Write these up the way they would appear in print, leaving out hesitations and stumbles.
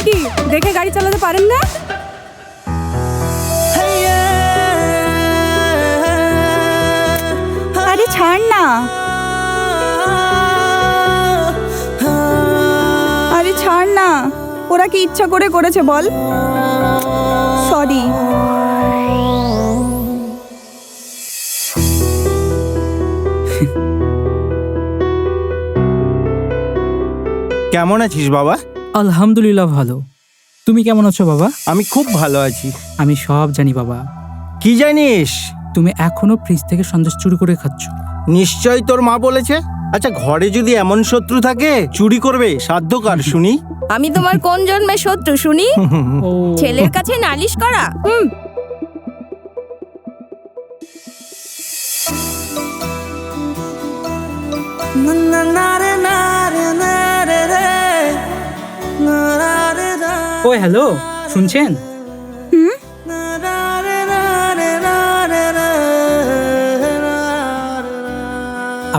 কি দেখে গাড়ি চালাতে পারেন না? আরে ছাড় না, আরে ছাড় না, ওরা কি ইচ্ছা করে করেছে বল? সরি। কেমন আছিস বাবা? আলহামদুলিল্লাহ ভালো। তুমি কেমন আছো বাবা? আমি খুব ভালো আছি। আমি সব জানি বাবা। কি জানিস? তুমি এখনো ফ্রিজ থেকে সন্দেশ চুরি করে খাচ্ছ। নিশ্চয়ই তোর মা বলেছে। আচ্ছা, ঘরে যদি এমন শত্রু থাকে চুরি করবে সাধ্য কার শুনি? আমি তোমার কোন জন্মের শত্রু শুনি? ও ছেলের কাছে নালিশ করা? ও হ্যালো, শুনছেন?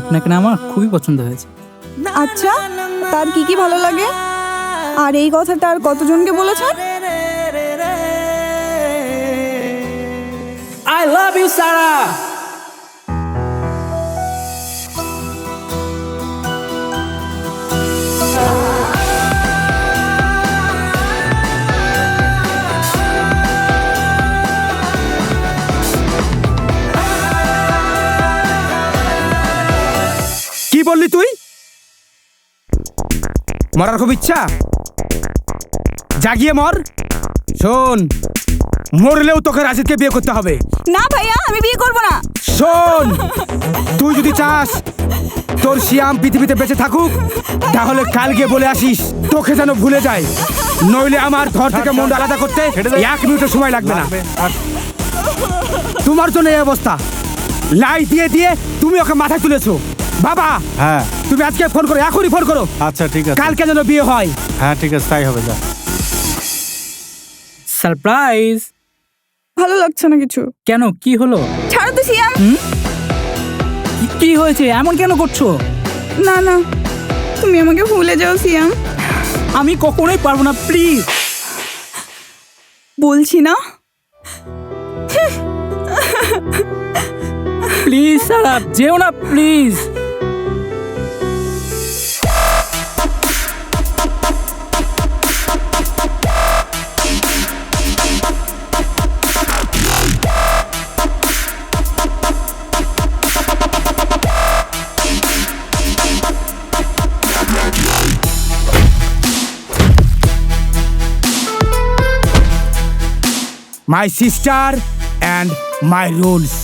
আপনাকে না আমার খুবই পছন্দ হয়েছে। আচ্ছা, তার কি কি ভালো লাগে? আর এই কথাটা আর কতজনকে বলেছেন? আই লাভ ইউ সারা। কি বললি তুই? মরার খুব ইচ্ছা? জাগিয়ে মর। শোন, মরলেও তোকে রাজিদকে বিয়ে করতে হবে। না ভাইয়া, আমি বিয়ে করব না। শোন, তুই যদি চাস তোর শিয়াম পৃথিবীতে বেঁচে থাকুক, তাহলে কাল গিয়ে বলে আসিস তোকে যেন ভুলে যায়, নইলে আমার ঘর থেকে মন আলাদা করতে 1 মিনিটের সময় লাগবে না। তোমার জন্য এই অবস্থা। লাই দিয়ে দিয়ে তুমি ওকে মাথায় তুলেছো। বাবা, হ্যাঁ তুমি আজকে ফোন করো, এখনই ফোন করো। আচ্ছা ঠিক আছে। কালকে যেন বিয়ে হয়। হ্যাঁ ঠিক আছে, তাই হবে। যা। সারপ্রাইজ। ভালো লাগছে না কিছু। কেন, কি হলো? ছাড়ো তো সিয়াম। কি হয়েছে? এমন কেন করছো? না না, তুমি আমাকে ভুলে যাও সিয়াম। আমি কখনোই পারবো না, প্লিজ। বলছি না। প্লিজ সারা, যেও না please. My sister and my rules.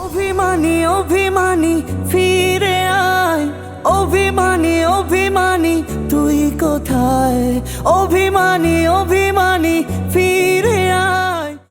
অভিমানী অভিমানী ফিরে আয়, অভিমানী অভিমানী তুই কোথায়? অভিমানী অভিমানী